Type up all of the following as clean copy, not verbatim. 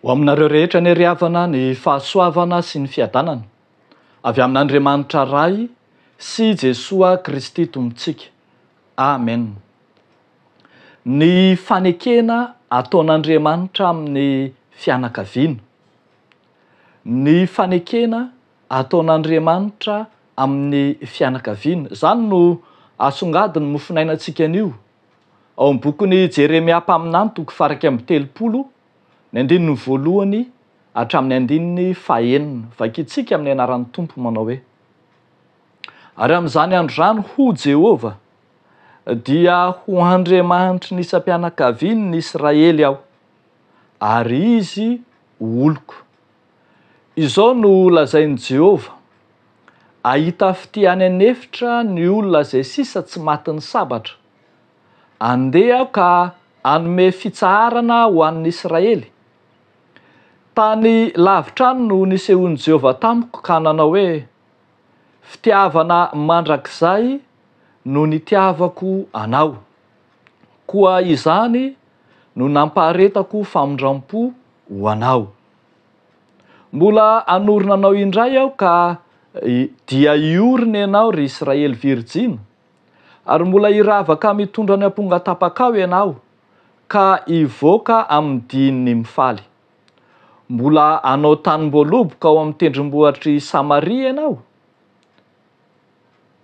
Ho aminareo rehetra ny ry havana ny fahasoavana sy ny fiadanana avy amin'Andriamanitra ray sy Jesoa Kristy Tompontsika. Amen. Ny fanekena ataon'Andriamanitra amin'ny fianakaviana. Ny fanekena ataon'Andriamanitra amin'ny fianakaviana. Zany no asongadiny mofinainantsika anio ao amin'ny bokin'ny Jeremia mpaminany toko 130 ny andininy voalohany hatramin'ny andininy fahaenina. Vakitsika amin'ny anaran'ny Tompo manao hoe: ary amin'izany andro zany ho Jehova dia ho Andriamanitry ny isam-pianakaviany ny Israely aho, ary izy oloko. Izao no lazain'i Jehova: ahita fitiany anefitra ny olona izay sisa tsy matin'ny sabatra. Andeha aho ka hanome fitsaharana ho an'ny Israely. Tany lavitra any no nisehon'i Jehova tamiko ka nanao hoe: fitiavana mandrakizay no nitiavako anao, koa izany no nampaharetako famindram-po ho anao. Mbola hanorina anao indray aho ka dia hiorina ianao ry Israely Virjina, ary mbola hiravaka mitondra ny amponga tapakao ianao ka hivoaka amin'ny dininy mifaly. Mbola hanao tanim-boaloboka ao amin'ny tendrombohitry Samaria ianao.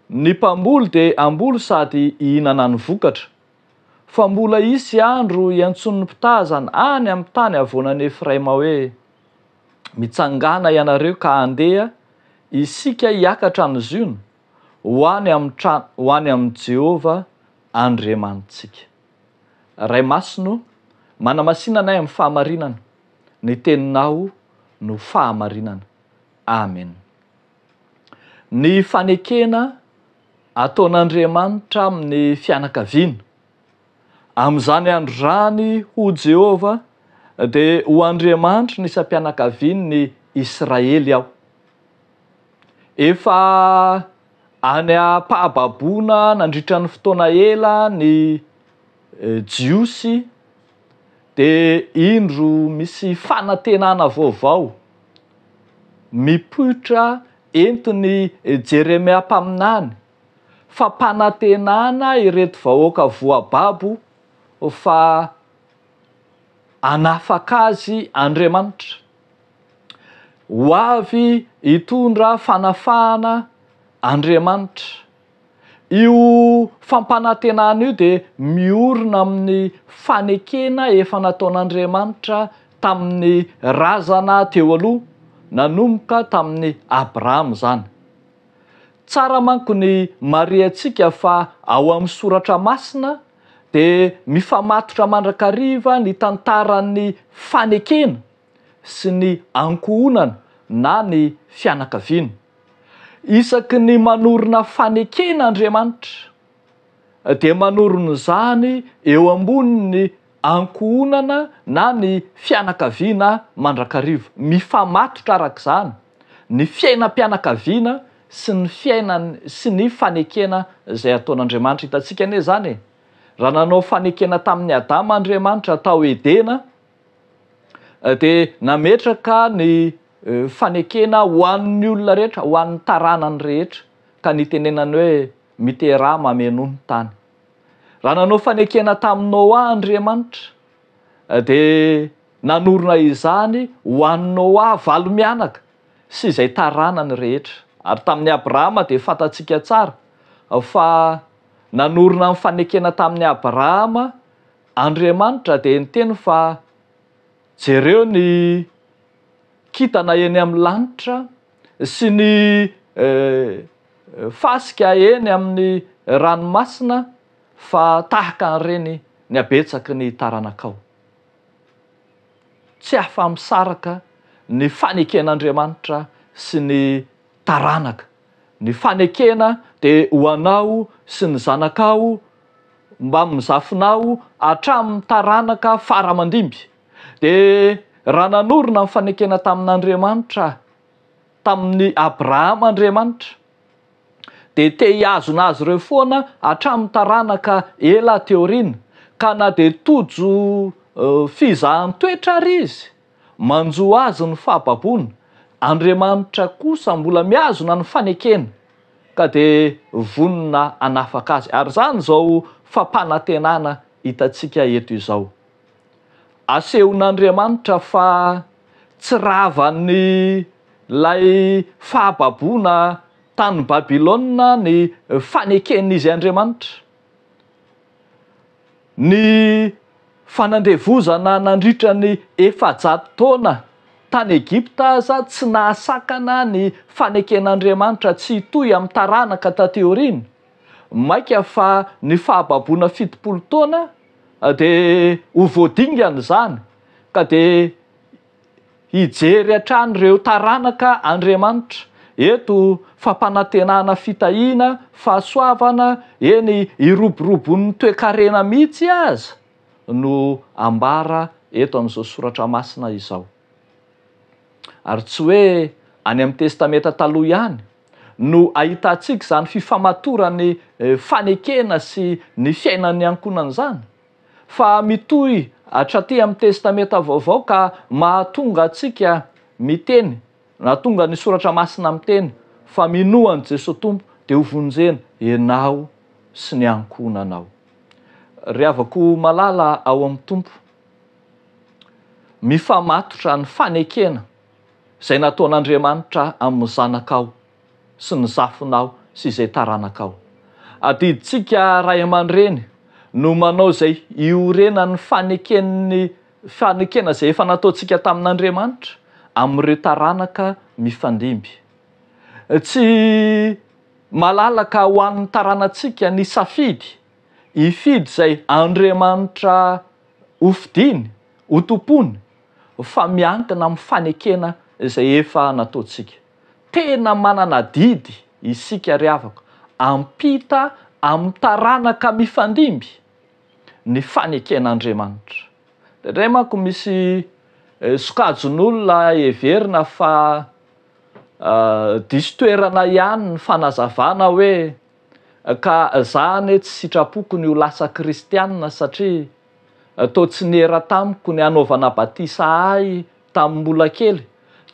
Ny mpamboly dia hamboly sady hihinana ny vokatra, fa mbola hisy andro iantson'ny mpitazana any amin'ny tany avoanan'ny Efraima hoe: mitsangana ianareo ka andeha isika hiakatra ny Ziona ho any amin'ny Jehova Andriamanitsika. Ray Masino, manamasinanay amin'ny fahamarinana, ny teninao no fahamarinana. Amen. Ny fanekena ataon'Andriamanitra amin'ny fianakaviana. Amin'izany andro zany ho Jehova dia ho Andriamanitry ny isam-pianakaviany ny Israely aho. Efa any am-pahababoana nandritra ny fotoana ela ny jiosy, dia indro misy fanantenana vaovao mipoitra entiny Jeremia mpaminany, fampanantenana ireto vahoaka voababo fa hanafaka azy Andriamanitra, ho avy hitondra fanafahana Andriamanitra. Io fampanantenana io dia miorina amin'ny fanekena efa nataon'Andriamanitra tamin'ny razana teo aloha, nanomboka tamin'ny Abrahama zany. Tsara manko ny mariantsika fa ao amin'ny soratra masina dia mifamatotra mandrakariva ny tantaran'ny fanekena sy ny ankohonana na ny fianakaviana. Isaky ny manorina fanekena Andriamanitra dia manorina izany eo amboniny ankohonana na ny fianakaviana mandrakariva. Mifamatotra arak'izany ny fiainam-pianakaviana sy ny fanekena izay ataon'Andriamanitra. Hitantsika anie zany raha nanao fanekena tamin'ny Adama Andriamanitra tao Edena, dia nametraka ny fanekena ho an'ny olona rehetra, ho an'ny taranany rehetra, ka nitenenany hoe miteraha mameno ny tany. Raha nanao fanekena tamin'ny Noa Andriamanitra dia nanorina izany ho an'ny Noa valo-mianaka sy izay taranany rehetra. Ary tamin'ny Abrahama dia fantatsika tsara fa nanorina ny fanekena tamin'ny Abrahama Andriamanitra dia niteny fa jereo ny kintana eny amin'ny lanitra sy ny fasika eny amin'ny ranomasina, fa tahaka an'ireny ny habetsaky ny taranakao. Tsy afa-misaraka ny faneken'Andriamanitra sy ny taranaka. Ny fanekena dia ho anao sy ny zanakao mba mizafinao hatramin'ny taranaka faramandimby. Dia raha nanorina ny fanekena tamin'Andriamanitra tamin'ny Abrahama Andriamanitra dia te hiazona azy ireo foana hatramin'ny taranaka ela teoriana, ka na dia tojo fizahan-toetra ary izy manjo azy ny fahababona, Andriamanitra kosa mbola miazona ny fanekena ka dia vonona anafaka azy. Ary zany zao fampanantenana hitantsika eto izao. Asehon'Andriamanitra fa tsy ravan'ny lay fahababona tany Babilôna ny faneken'izy Andriamanitra. Ny fanandevozana nandritra ny 400 taona tany Egipta aza tsy nahasakana ny faneken'Andriamanitra tsy toy amin'ny taranaka taty aoriana. Maika fa ny fahababona 70 taona dia ho voadingana zany ka dia hijery hatrany ireo taranaka Andriamanitra. Eto fampanantenana fitahiana, fahasoavana, eny hiroborobon'ny toe-karena mihitsy aza no ambara eto amin'izao soratra masina izao. Ary tsy hoe any amin'ny testameta taloha ihany no ahitantsika zany fifamatorany fanekena sy ny fiainan'ny ankonan'izany, fa mitohy hatraty amin'ny testameta vaovao ka mahatonga antsika miteny, nahatonga ny soratra masina miteny fa minoan' Jesosy Tompo dia ho vonjena ianao sy ny ankonanao. Ry havako malala ao amin'ny Tompo, mifamatotra ny fanekena izay nataon'Andriamanitra amin'ny zanakao sy ny zafinao sy izay taranakao. Adiditsika ray aman-dreny no manao izay iorenan'ny fanekena izay efa nataontsika tamin'Andriamanitra amin'ireo taranaka mifandimby. Tsy malalaka ho an'ny taranantsika ny safidy hifidy izay Andriamanitra hofidiny, ho tompony, fa miankina amin'ny fanekena izay efa nataontsika. Tena manana didy isika ry havako ampita amin'ny taranaka mifandimby ny faneken'Andriamanitra. Indray manko misy sokajin'olona heverina fa diso toerana ihany ny fanazavana hoe ka zany tsy sitrapoko ny ho lasa kristianina satria toa tsy nera tamiko ny anaovana batisa ahy tamin'ny mbola kely.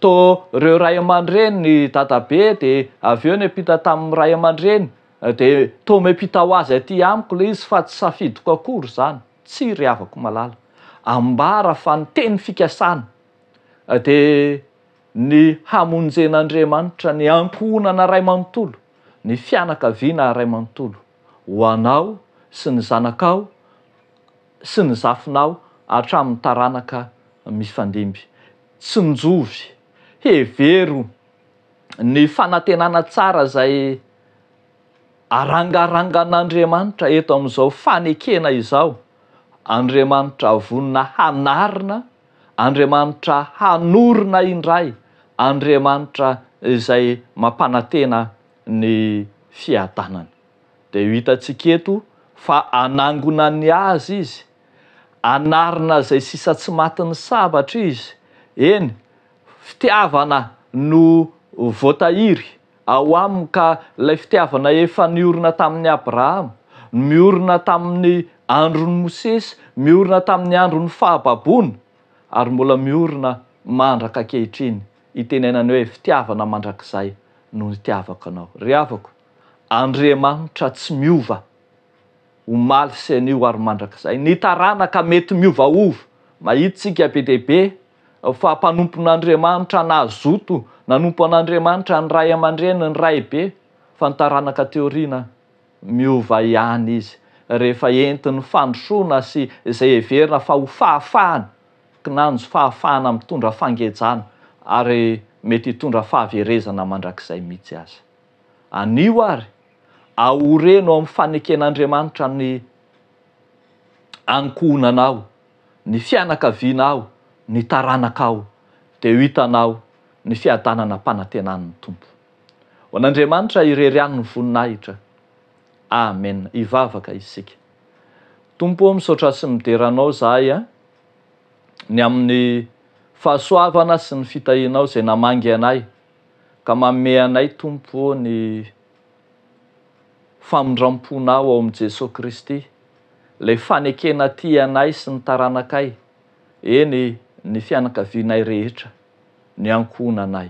Toa ireo ray aman-dreny ny dadabe dia avy eo ny ampita tamin'ny ray aman-dreny dia toa miampita ho azy aty amiko le izy fa tsy safidiko akory zany. Tsy ry havako malala. Ambara fa ny teny fikasana dia ny hamonjen'Andriamanitra ny ankonana ray manontolo, ny fianakaviana ray manontolo ho anao sy ny zanakao sy ny zafinao hatramin'ny taranaka mifandimby. Tsy njovy, hevero ny fanantenana tsara izay arangarangan'Andriamanitra eto amin'izao fanekena izao. Andriamanitra vonona hanarina, Andriamanitra hanorina indray, Andriamanitra izay mampanantena ny fiadanana. Dia hitantsika eto fa anangona ny azy izy, anarina izay sisa tsy matin'ny sabatra izy. Eny, fitiavana no voatahiry ao aminy ka ilay fitiavana efa niorina tamin'ny Abrahama, miorina tamin'ny andron'ny Mosesy, miorina tamin'ny andron'ny fahababona, ary mbola miorina mandraka ankehitriny. Itenenany hoe fitiavana mandrakizay no nitiavako anao. Ry havako, Andriamanitra tsy miova omaly sy anio ary mandrakizay. Ny taranaka mety miovaova, mahitsika be dia be fa mpanompon'Andriamanitra nazoto, nanompo an'Andriamanitra ny ray aman-dreny, ny ray be, fa ny taranaka teoriana miova ihany izy rehefa entin'ny fandrosoana sy izay heverina fa ho fahafahana, kinanjo fahafahana mitondra fangejana ary mety hitondra fahaverezana mandrakizay mihitsy aza. Anio ary aoreno amin'ny faneken'Andriamanitra ny ankonanao, ny fianakavianao, ny taranakao, dia ho hitanao ny fiadanana mpanantenan'ny Tompo. Ho an'Andriamanitra irery ihany ny voninahitra. Amen. Hivavaka isika. Tompo, misaotra sy mideranao zahay ny amin'ny fahasoavana sy ny fitahianao izay namangy anay, ka manome anay Tompo ny famindramponao ao amin'i Jesosy Kristy, ilay fanekena ty anay sy ny taranakay. Eny, ny fianakavianay rehetra ny ankohonanay.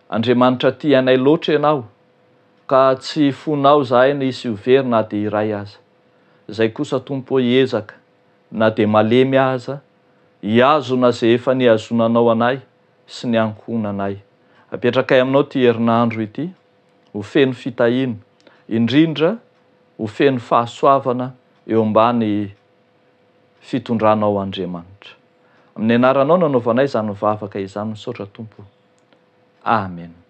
Andriamanitra tia anay loatra ianao ka tsy fonao zahay ny hisy very na dia iray aza. Izay kosa Tompo hiezaka na dia malemy aza hiazona izay efa nihazonanao anay sy ny ankohonanay. Apetrakay aminao ty herinandro ity, ho feno fitahina, indrindra ho feno fahasoavana eo ambany fitondranao Andriamanitra. Amin'ny anaranao nanaovanay izany mivavaka izany, misaotra Tompo. Amen.